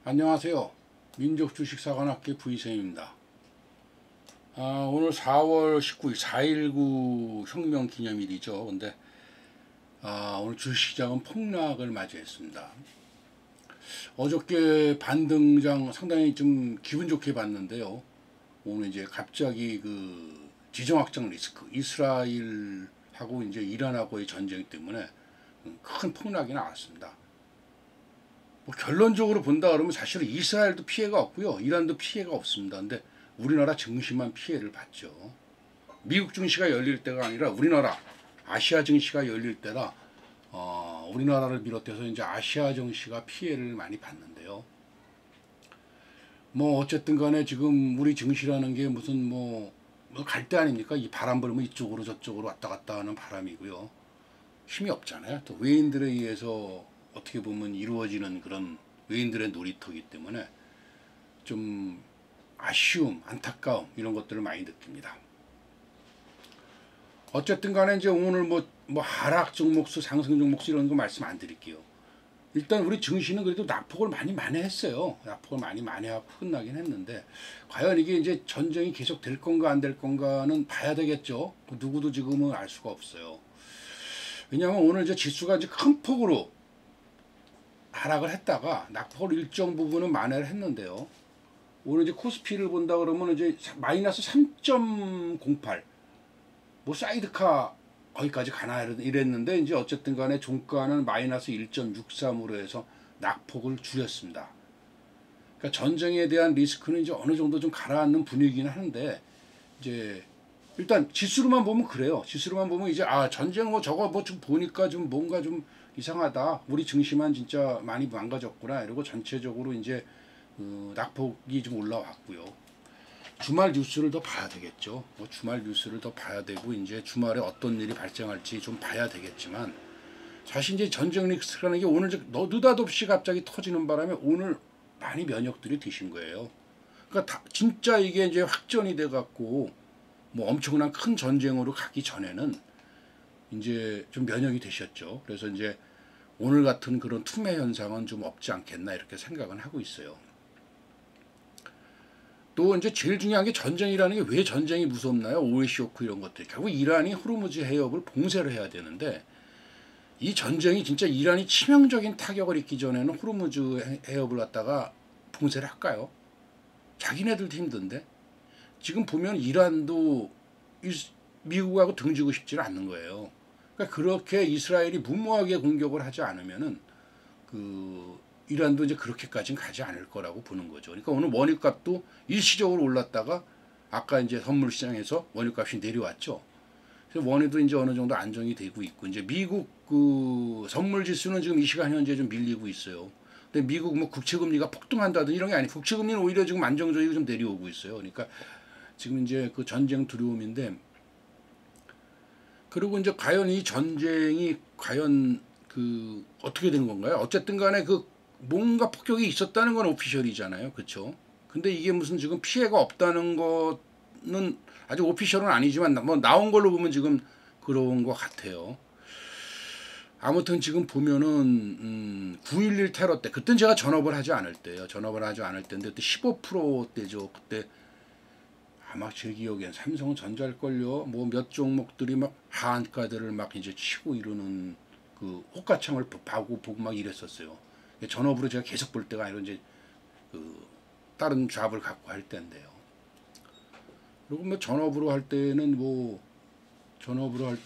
안녕하세요. 민족주식사관학교 V쌤입니다. 오늘 4월 19일 4.19 혁명 기념일이죠. 근데 오늘 주식시장은 폭락을 맞이했습니다. 어저께 반등장 상당히 좀 기분 좋게 봤는데요. 오늘 이제 갑자기 그 지정학적 리스크, 이스라엘하고 이제 이란하고의 전쟁 때문에 큰 폭락이 나왔습니다. 결론적으로 본다 그러면 사실은 이스라엘도 피해가 없고요, 이란도 피해가 없습니다. 근데 우리나라 증시만 피해를 봤죠. 미국 증시가 열릴 때가 아니라 우리나라 아시아 증시가 열릴 때라 우리나라를 비롯해서 이제 아시아 증시가 피해를 많이 봤는데요. 뭐 어쨌든 간에 지금 우리 증시라는 게 무슨 갈대 아닙니까? 이 바람 불면 이쪽으로 저쪽으로 왔다 갔다 하는 바람이고요. 힘이 없잖아요. 또 외인들에 의해서 어떻게 보면 이루어지는 그런 외인들의 놀이터이기 때문에 좀 아쉬움, 안타까움 이런 것들을 많이 느낍니다. 어쨌든 간에 이제 오늘 뭐 하락 종목수, 상승 종목수 이런 거 말씀 안 드릴게요. 일단 우리 증시는 그래도 낙폭을 많이 만회했어요. 낙폭을 많이 만회하고 끝나긴 했는데 과연 이게 이제 전쟁이 계속 될 건가 안 될 건가는 봐야 되겠죠. 누구도 지금은 알 수가 없어요. 왜냐하면 오늘 이제 지수가 이제 큰 폭으로 하락을 했다가 낙폭을 일정 부분은 만회를 했는데요. 오늘 이제 코스피를 본다 그러면 이제 마이너스 3.08, 사이드카 거기까지 가나 이랬는데 이제 어쨌든 간에 종가는 마이너스 1.63으로 해서 낙폭을 줄였습니다. 그러니까 전쟁에 대한 리스크는 이제 어느 정도 좀 가라앉는 분위기는 하는데 이제 일단 지수로만 보면 그래요. 지수로만 보면 이제 전쟁 저거 좀 보니까 좀 뭔가 좀 이상하다. 우리 증시만 진짜 많이 망가졌구나. 이러고 전체적으로 이제 낙폭이 좀 올라왔고요. 주말 뉴스를 더 봐야 되겠죠. 주말 뉴스를 더 봐야 되고 이제 주말에 어떤 일이 발생할지 좀 봐야 되겠지만 사실 이제 전쟁 리스크라는 게 오늘 느닷없이 갑자기 터지는 바람에 오늘 많이 면역들이 드신 거예요. 그러니까 진짜 이게 이제 확전이 돼 갖고 엄청난 큰 전쟁으로 가기 전에는 이제 좀 면역이 되셨죠. 그래서 이제 오늘 같은 그런 투매 현상은 좀 없지 않겠나 이렇게 생각은 하고 있어요. 또 이제 제일 중요한 게 전쟁이라는 게 왜 전쟁이 무섭나요? 오일 쇼크 이런 것들. 결국 이란이 호르무즈 해협을 봉쇄를 해야 되는데 이 전쟁이 진짜 이란이 치명적인 타격을 입기 전에는 호르무즈 해협을 갖다가 봉쇄를 할까요? 자기네들도 힘든데. 지금 보면 이란도 미국하고 등지고 싶지는 않는 거예요. 그러니까 그렇게 이스라엘이 무모하게 공격을 하지 않으면은 이란도 이제 그렇게까지는 가지 않을 거라고 보는 거죠. 그러니까 오늘 원유값도 일시적으로 올랐다가 아까 이제 선물 시장에서 원유값이 내려왔죠. 그래서 원유도 이제 어느 정도 안정이 되고 있고 이제 미국 선물 지수는 지금 이 시간 현재 좀 밀리고 있어요. 근데 미국 국채 금리가 폭등한다든지 이런 게 아니고 국채 금리는 오히려 지금 안정적이고 좀 내려오고 있어요. 그러니까 지금 이제 그 전쟁 두려움인데 그리고 이제 과연 이 전쟁이 과연 어떻게 되는 건가요? 어쨌든 간에 뭔가 폭격이 있었다는 건 오피셜이잖아요. 그렇죠? 근데 이게 무슨 지금 피해가 없다는 거는 아직 오피셜은 아니지만 나온 걸로 보면 지금 그런 것 같아요. 아무튼 지금 보면은 9.11 테러 때 그때는 제가 전업을 하지 않을 때예요. 전업을 하지 않을 때인데 그때 15%대죠. 그때 아마 제 기억엔 삼성전자일걸요. 몇 종목들이 하한가들을 이제 치고 이러는 호가창을 보고 막 이랬었어요. 전업으로 제가 계속 볼 때가 아니라 이제 다른 잡을 갖고 할 때인데요. 그리고 전업으로 할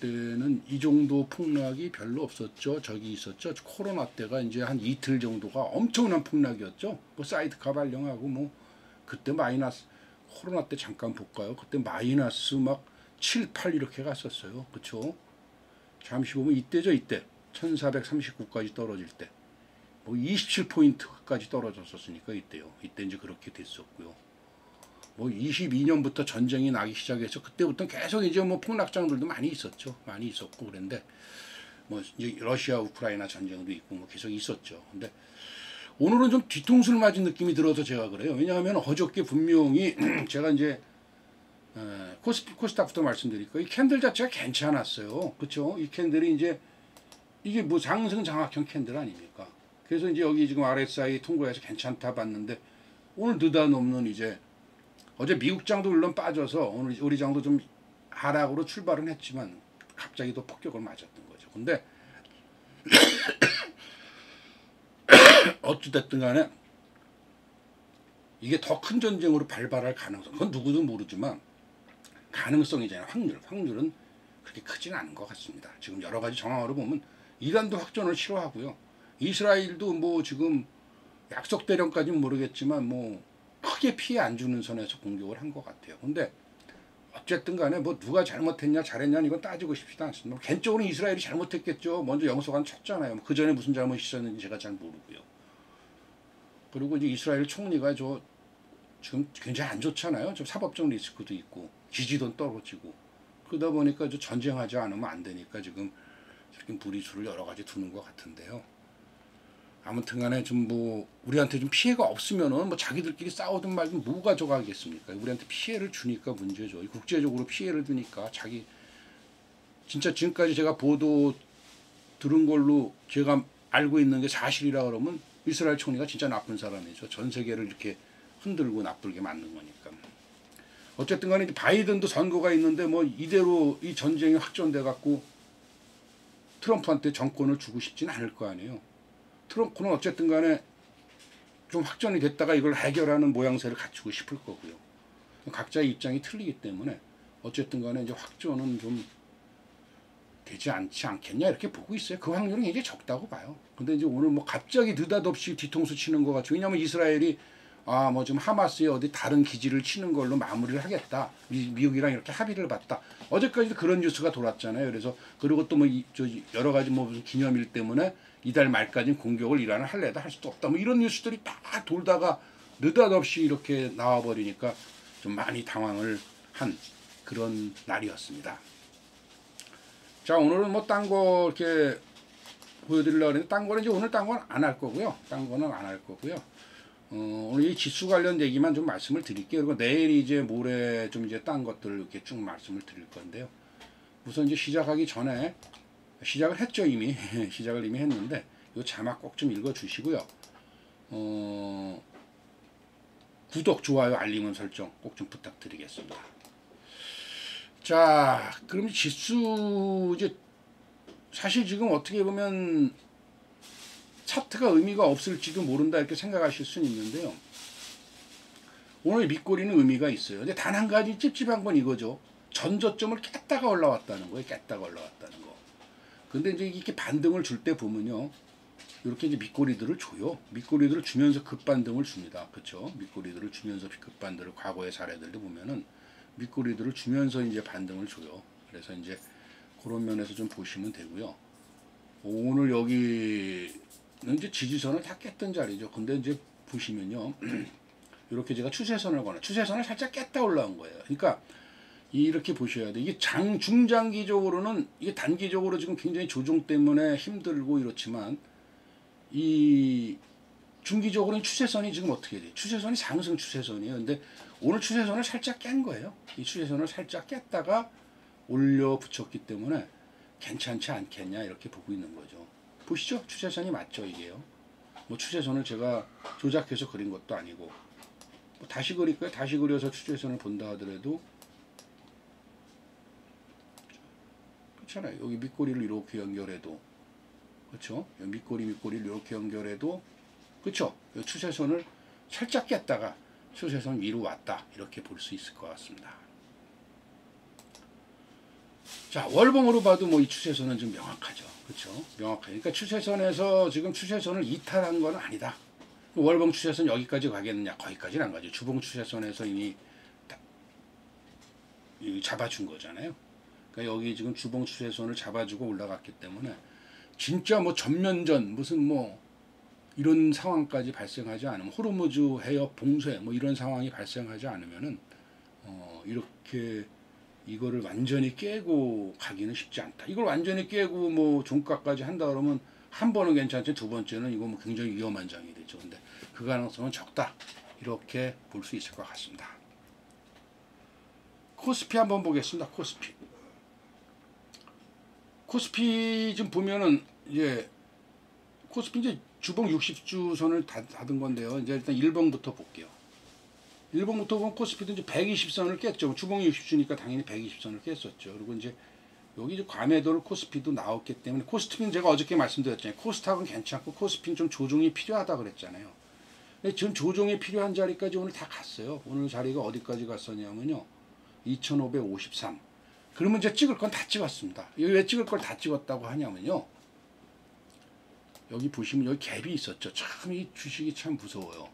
때는 이 정도 폭락이 별로 없었죠. 저기 있었죠. 코로나 때가 이제 한 이틀 정도가 엄청난 폭락이었죠. 사이드카 발령하고 그때 마이너스 코로나 때 잠깐 볼까요? 그때 마이너스 7, 8 이렇게 갔었어요. 그쵸? 잠시 보면 이때죠. 이때 1439까지 떨어질 때 27포인트까지 떨어졌었으니까 이때요. 이때 이제 그렇게 됐었고요. 22년부터 전쟁이 나기 시작해서 그때부터 계속 이제 폭락장들도 많이 있었죠. 많이 있었고 그런데 이제 러시아 우크라이나 전쟁도 있고 계속 있었죠. 근데 오늘은 좀 뒤통수를 맞은 느낌이 들어서 제가 그래요. 왜냐하면 어저께 분명히 제가 이제 코스닥부터 말씀드릴까요? 이 캔들 자체가 괜찮았어요. 그렇죠? 이 캔들이 이제 이게 상승 장악형 캔들 아닙니까? 그래서 이제 여기 지금 RSI 통과해서 괜찮다 봤는데 오늘 느닷없는 이제 어제 미국 장도 물론 빠져서 오늘 우리 장도 좀 하락으로 출발은 했지만 갑자기 또 폭격을 맞았던 거죠. 근데 어찌됐든 간에 이게 더 큰 전쟁으로 발발할 가능성, 그건 누구도 모르지만 가능성이잖아요. 확률은 그렇게 크진 않은 것 같습니다. 지금 여러 가지 정황으로 보면 이란도 확전을 싫어하고요. 이스라엘도 뭐 지금 약속 대령까지는 모르겠지만 뭐 크게 피해 안 주는 선에서 공격을 한 것 같아요. 근데 어쨌든 간에 뭐 누가 잘못했냐 잘했냐 이건 따지고 싶지도 않습니다. 개인적으로 이스라엘이 잘못했겠죠. 먼저 영소관 쳤잖아요. 그 전에 무슨 잘못이 있었는지 제가 잘 모르고요. 그리고 이제 이스라엘 총리가 지금 굉장히 안 좋잖아요. 좀 사법적 리스크도 있고 지지도 떨어지고 그러다 보니까 전쟁하지 않으면 안 되니까 지금 이렇게 무리수를 여러 가지 두는 것 같은데요. 아무튼간에 좀 뭐 우리한테 좀 피해가 없으면은 뭐 자기들끼리 싸우든 말든 뭐가 저가겠습니까? 우리한테 피해를 주니까 문제죠. 국제적으로 피해를 주니까 자기 진짜 지금까지 제가 보도 들은 걸로 제가 알고 있는 게 사실이라 그러면 이스라엘 총리가 진짜 나쁜 사람이죠. 전 세계를 이렇게 흔들고 나쁘게 만든 거니까. 어쨌든 간에 바이든도 선거가 있는데 뭐 이대로 이 전쟁이 확전돼 갖고 트럼프한테 정권을 주고 싶지는 않을 거 아니에요. 트럼프는 어쨌든 간에 좀 확전이 됐다가 이걸 해결하는 모양새를 갖추고 싶을 거고요. 각자의 입장이 틀리기 때문에 어쨌든 간에 이제 확전은 좀 되지 않지 않겠냐 이렇게 보고 있어요. 그 확률은 굉장히 적다고 봐요. 근데 이제 오늘 뭐 갑자기 느닷없이 뒤통수 치는 것 같죠. 왜냐하면 이스라엘이 뭐 지금 하마스의 어디 다른 기지를 치는 걸로 마무리를 하겠다. 미국이랑 이렇게 합의를 봤다. 어제까지도 그런 뉴스가 돌았잖아요. 그래서 그리고 또 뭐 여러 가지 뭐 무슨 기념일 때문에 이달 말까지 공격을 이란을 할래다 할 수도 없다. 뭐 이런 뉴스들이 딱 돌다가 느닷없이 이렇게 나와버리니까 좀 많이 당황을 한 그런 날이었습니다. 자, 오늘은 뭐 딴 거 이렇게 보여드리려고 했는데 딴 거는 이제 오늘 딴 건 안 할 거고요. 딴 거는 안 할 거고요. 오늘 이 지수 관련 얘기만 좀 말씀을 드릴게요. 그리고 내일 이제 모레 좀 이제 딴 것들 이렇게 쭉 말씀을 드릴 건데요. 우선 이제 시작하기 전에 시작을 했죠 이미 시작을 이미 했는데 이 자막 꼭 좀 읽어 주시고요. 구독, 좋아요, 알림 설정 꼭 좀 부탁드리겠습니다. 자, 그럼 지수 이제 사실 지금 어떻게 보면 차트가 의미가 없을지도 모른다 이렇게 생각하실 수는 있는데요. 오늘 밑꼬리는 의미가 있어요. 근데 단 한 가지 찝찝한 건 이거죠. 전저점을 깼다가 올라왔다는 거예요. 깼다가 올라왔다는 거. 근데 이제 이렇게 반등을 줄 때 보면요. 이렇게 이제 밑꼬리들을 줘요. 밑꼬리들을 주면서 급반등을 줍니다. 그렇죠? 밑꼬리들을 주면서 급반등을 과거의 사례들도 보면은 밑꼬리들을 주면서 이제 반등을 줘요. 그래서 이제 그런 면에서 좀 보시면 되고요. 오늘 여기는 이제 지지선을 다 깼던 자리죠. 근데 이제 보시면요. 이렇게 제가 추세선을 추세선을 살짝 깼다 올라온 거예요. 그러니까 이렇게 보셔야 돼. 이게 중장기적으로는 이게 단기적으로 지금 굉장히 조정 때문에 힘들고 이렇지만 이 중기적으로는 추세선이 지금 어떻게 돼? 추세선이 상승 추세선이에요. 근데 오늘 추세선을 살짝 깬 거예요. 이 추세선을 살짝 깼다가 올려 붙였기 때문에 괜찮지 않겠냐 이렇게 보고 있는 거죠. 보시죠? 추세선이 맞죠 이게요. 뭐 추세선을 제가 조작해서 그린 것도 아니고 뭐 다시 그릴 거예요. 다시 그려서 추세선을 본다 하더라도 그렇잖아요. 여기 밑꼬리를 이렇게 연결해도 그렇죠? 밑꼬리를 이렇게 연결해도 그렇죠? 추세선을 살짝 깼다가 추세선 위로 왔다 이렇게 볼 수 있을 것 같습니다. 자, 월봉으로 봐도 뭐 이 추세선은 좀 명확하죠. 그렇죠? 명확하게. 그러니까 추세선에서 지금 추세선을 이탈한 건 아니다. 월봉 추세선 여기까지 가겠느냐? 거기까지는 안 가죠. 주봉 추세선에서 이미 잡아준 거잖아요. 그러니까 여기 지금 주봉 추세선을 잡아주고 올라갔기 때문에 진짜 뭐 전면전 무슨 뭐 이런 상황까지 발생하지 않으면 호르무즈 해협 봉쇄 뭐 이런 상황이 발생하지 않으면은 이렇게 이거를 완전히 깨고 가기는 쉽지 않다. 이걸 완전히 깨고 뭐 종가까지 한다 그러면 한 번은 괜찮지 두 번째는 이거 뭐 굉장히 위험한 장이 되죠. 근데 그 가능성은 적다. 이렇게 볼 수 있을 것 같습니다. 코스피 한번 보겠습니다. 코스피 좀 보면은 이제 코스피 이제 주봉 60주선을 닫은 건데요. 이제 일단 1번부터 볼게요. 1번부터 보면 코스피도 이제 120선을 깼죠. 주봉이 60주니까 당연히 120선을 깼었죠. 그리고 이제 여기 이제 과매도를 코스피도 나왔기 때문에 코스피는 제가 어저께 말씀드렸잖아요. 코스닥은 괜찮고 코스피는 좀 조정이 필요하다 그랬잖아요. 근데 지금 조정이 필요한 자리까지 오늘 다 갔어요. 오늘 자리가 어디까지 갔었냐면요. 2553. 그러면 이제 찍을 건 다 찍었습니다. 여기 왜 찍을 걸 다 찍었다고 하냐면요. 여기 보시면 여기 갭이 있었죠. 참 이 주식이 참 무서워요.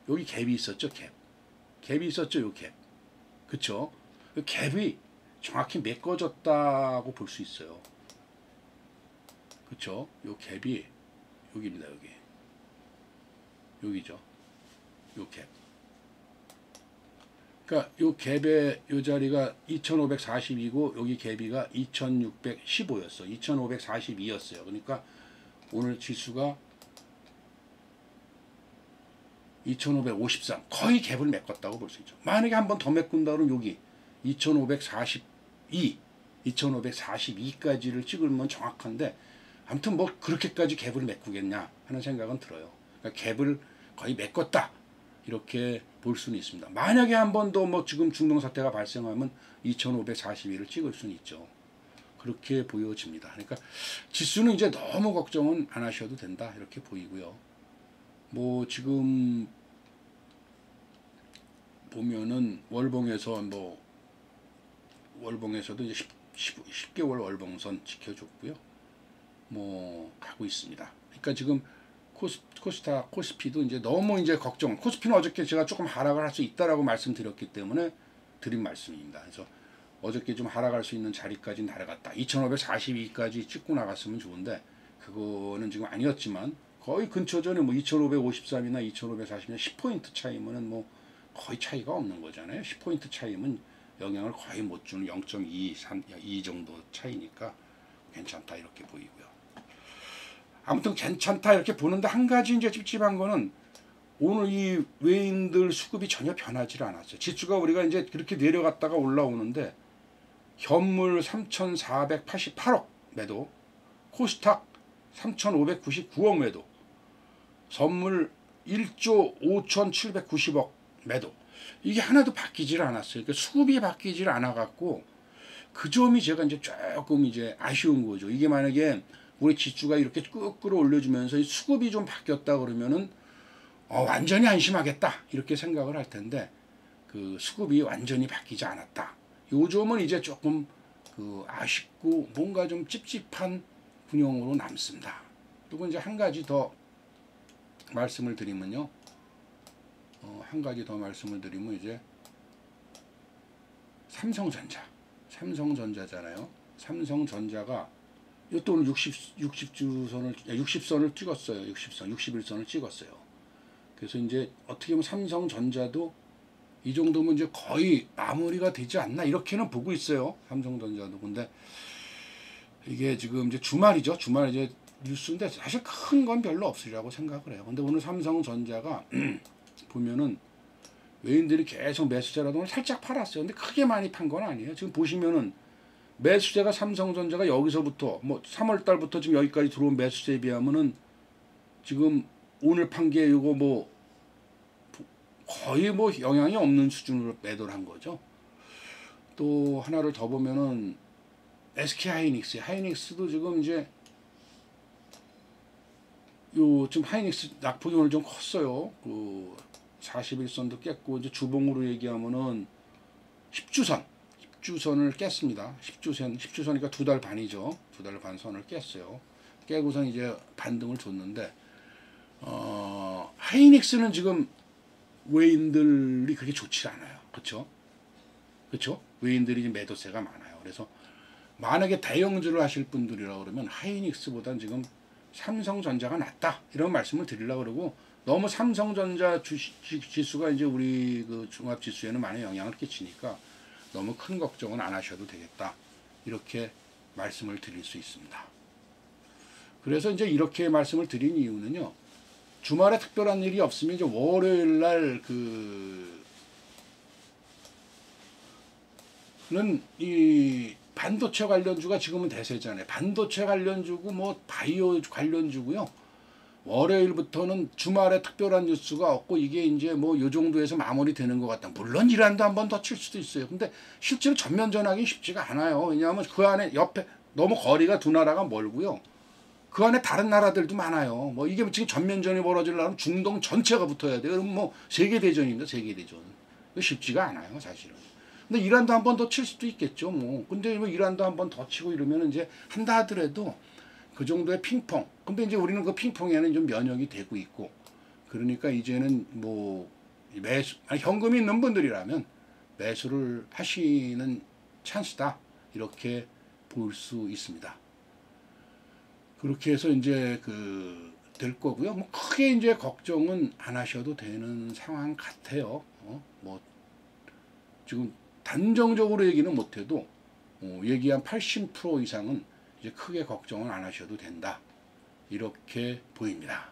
여기 갭이 있었죠. 갭이 있었죠. 요 갭. 그쵸? 그 갭이 정확히 메꿔졌다고 볼 수 있어요. 그쵸? 요 갭이 여기입니다. 여기죠. 요 갭. 그러니까 요 갭의 요 자리가 2542고 여기 갭이가 2615였어. 2542였어요. 그러니까 오늘 지수가 2553 거의 갭을 메꿨다고 볼 수 있죠. 만약에 한 번 더 메꾼다 그러면 여기 2542까지를 찍으면 정확한데 아무튼 뭐 그렇게까지 갭을 메꾸겠냐 하는 생각은 들어요. 그러니까 갭을 거의 메꿨다 이렇게 볼 수는 있습니다. 만약에 한 번 더 뭐 지금 중동 사태가 발생하면 2542를 찍을 수는 있죠. 그렇게 보여집니다. 그러니까 지수는 이제 너무 걱정은 안 하셔도 된다 이렇게 보이고요. 뭐 지금 보면은 월봉에서 뭐 월봉에서도 이제 10개월 월봉선 지켜줬고요. 뭐 가고 있습니다. 그러니까 지금 코스닥, 코스피도 이제 너무 이제 걱정. 코스피는 어저께 제가 조금 하락을 할 수 있다라고 말씀드렸기 때문에 드린 말씀입니다. 그래서 어저께 좀 하락할 수 있는 자리까지 날아갔다. 2542까지 찍고 나갔으면 좋은데 그거는 지금 아니었지만 거의 근처 전에 뭐 2553이나 2540이나 10포인트 차이면은 뭐 거의 차이가 없는 거잖아요. 10포인트 차이면 영향을 거의 못 주는 0.2, 3, 2 정도 차이니까 괜찮다 이렇게 보이고요. 아무튼 괜찮다 이렇게 보는데 한 가지 이제 찝찝한 거는 오늘 이 외인들 수급이 전혀 변하지 않았어요. 지수가 우리가 이제 그렇게 내려갔다가 올라오는데 현물 3,488억 매도, 코스닥 3,599억 매도, 선물 1조 5,790억 매도. 이게 하나도 바뀌질 않았어요. 그러니까 수급이 바뀌질 않아갖고 그 점이 제가 이제 조금 이제 아쉬운 거죠. 이게 만약에 우리 지수가 이렇게 끄 끌어올려주면서 수급이 좀 바뀌었다 그러면은 완전히 안심하겠다 이렇게 생각을 할 텐데 그 수급이 완전히 바뀌지 않았다. 요 점은 이제 조금 그 아쉽고 뭔가 좀 찝찝한 분위기로 남습니다. 그리고 이제 한 가지 더 말씀을 드리면요. 한 가지 더 말씀을 드리면 이제 삼성전자잖아요. 삼성전자가 이것도 오늘 60선을 찍었어요. 61선을 찍었어요. 그래서 이제 어떻게 보면 삼성전자도 이 정도면 이제 거의 마무리가 되지 않나 이렇게는 보고 있어요. 삼성전자도. 근데 이게 지금 이제 주말이죠. 주말 이제 뉴스인데 사실 큰 건 별로 없으리라고 생각을 해요. 근데 오늘 삼성전자가 보면은 외인들이 계속 매수자라도 오늘 살짝 팔았어요. 근데 크게 많이 판 건 아니에요. 지금 보시면은 매수세가 삼성전자가 여기서부터 뭐 3월 달부터 지금 여기까지 들어온 매수세에 비하면은 지금 오늘 판 게 이거 뭐 거의 뭐 영향이 없는 수준으로 매도를 한 거죠. 또 하나를 더 보면은 SK 하이닉스도 지금 이제 요 지금 하이닉스 낙폭이 오늘 좀 컸어요. 그 41선도 깼고 이제 주봉으로 얘기하면은 10주선을 깼습니다. 10주선이니까 2달 반이죠. 2달 반 선을 깼어요. 깨고선 이제 반등을 줬는데 하이닉스는 지금 외인들이 그렇게 좋지 않아요. 그렇죠? 외인들이 매도세가 많아요. 그래서 만약에 대형주를 하실 분들이라 그러면 하이닉스보다는 지금 삼성전자가 낫다 이런 말씀을 드리려고 그러고 너무 삼성전자 지수가 이제 우리 그 종합지수에는 많은 영향을 끼치니까 너무 큰 걱정은 안 하셔도 되겠다 이렇게 말씀을 드릴 수 있습니다. 그래서 이제 이렇게 말씀을 드린 이유는요. 주말에 특별한 일이 없으면 이제 월요일 날 이 반도체 관련주가 지금은 대세잖아요. 반도체 관련주고 뭐 바이오 관련주고요. 월요일부터는 주말에 특별한 뉴스가 없고 이게 이제 뭐 요 정도에서 마무리되는 것 같다. 물론 이란도 한 번 더 칠 수도 있어요. 근데 실제로 전면 전하기 쉽지가 않아요. 왜냐하면 그 안에 옆에 너무 거리가 두 나라가 멀고요. 그 안에 다른 나라들도 많아요. 뭐 이게 지금 전면전이 벌어지려면 중동 전체가 붙어야 돼요. 그럼 뭐 세계대전입니다. 세계대전. 쉽지가 않아요. 사실은. 근데 이란도 한 번 더 칠 수도 있겠죠. 뭐. 근데 뭐 이란도 한 번 더 치고 이러면 이제 한다 하더라도 그 정도의 핑퐁. 근데 이제 우리는 그 핑퐁에는 좀 면역이 되고 있고. 그러니까 이제는 뭐 매수, 현금이 있는 분들이라면 매수를 하시는 찬스다. 이렇게 볼 수 있습니다. 그렇게 해서 이제 될 거고요. 뭐 크게 이제 걱정은 안 하셔도 되는 상황 같아요. 뭐 지금 단정적으로 얘기는 못해도 얘기한 80% 이상은 이제 크게 걱정은 안 하셔도 된다. 이렇게 보입니다.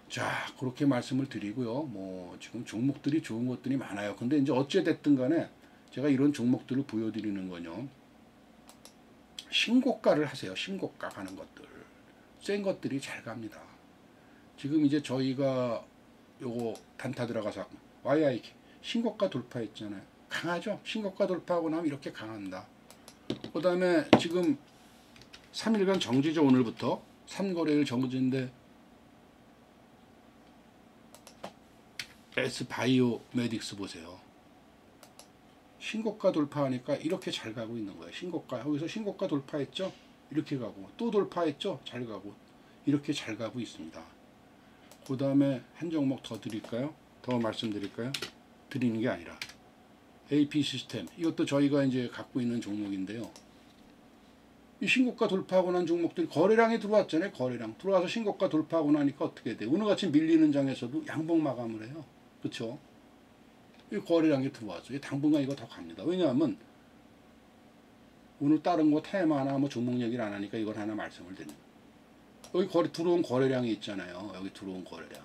자, 그렇게 말씀을 드리고요. 뭐 지금 종목들이 좋은 것들이 많아요. 근데 이제 어찌 됐든 간에 제가 이런 종목들을 보여드리는 거요. 신고가를 하세요. 신고가 가는 것들. 센 것들이 잘 갑니다. 지금 이제 저희가 요거 단타 들어가서 YIK 신고가 돌파했잖아요. 강하죠? 신고가 돌파하고 나면 이렇게 강한다. 그 다음에 지금 3일간 정지죠. 오늘부터 3거래일 정지인데 S바이오메딕스 보세요. 신고가 돌파하니까 이렇게 잘 가고 있는 거예요. 신고가 여기서 신고가 돌파했죠. 이렇게 가고 또 돌파했죠. 잘 가고 이렇게 잘 가고 있습니다. 그 다음에 한 종목 더 드릴까요? 더 말씀드릴까요? 드리는 게 아니라 AP 시스템 이것도 저희가 이제 갖고 있는 종목인데요. 이 신고가 돌파하고 난 종목들이 거래량이 들어왔잖아요. 거래량 들어와서 신고가 돌파하고 나니까 어떻게 돼요? 오늘같이 밀리는 장에서도 양봉 마감을 해요. 그렇죠? 이 거래량이 들어왔어요. 당분간 이거 더 갑니다. 왜냐하면 오늘 다른 거 테마나 뭐 종목 얘기를 안 하니까 이걸 하나 말씀을 드립니다. 여기 들어온 거래량이 있잖아요. 여기 들어온 거래량.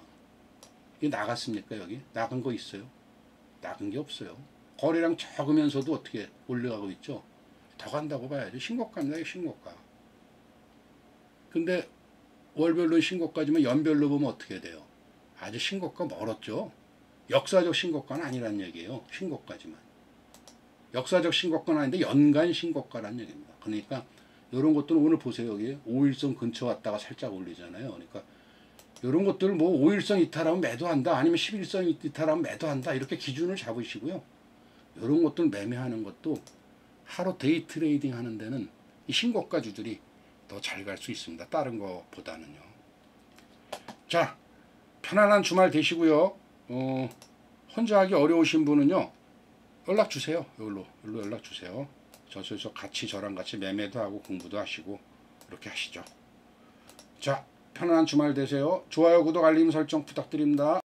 이게 나갔습니까? 여기 나간 거 있어요? 나간 게 없어요. 거래량 적으면서도 어떻게 올라가고 있죠? 더 간다고 봐야죠. 신고가입니다. 신고가. 근데 월별로 신고가지만 연별로 보면 어떻게 돼요? 아주 신고가 멀었죠. 역사적 신고가는 아니란 얘기예요. 신고가지만. 역사적 신고가는 아닌데 연간 신고가란 얘기입니다. 그러니까 이런 것들은 오늘 보세요. 여기 5일선 근처 왔다가 살짝 올리잖아요. 그러니까 이런 것들을 뭐 5일선 이탈하면 매도한다. 아니면 11선 이탈하면 매도한다. 이렇게 기준을 잡으시고요. 이런 것들 매매하는 것도 하루 데이 트레이딩 하는 데는 이 신고가주들이 더 잘 갈 수 있습니다. 다른 것보다는요. 자, 편안한 주말 되시고요. 혼자 하기 어려우신 분은요. 연락 주세요. 여기로 연락 주세요. 저서 같이 저랑 같이 매매도 하고 공부도 하시고 이렇게 하시죠. 자, 편안한 주말 되세요. 좋아요, 구독, 알림 설정 부탁드립니다.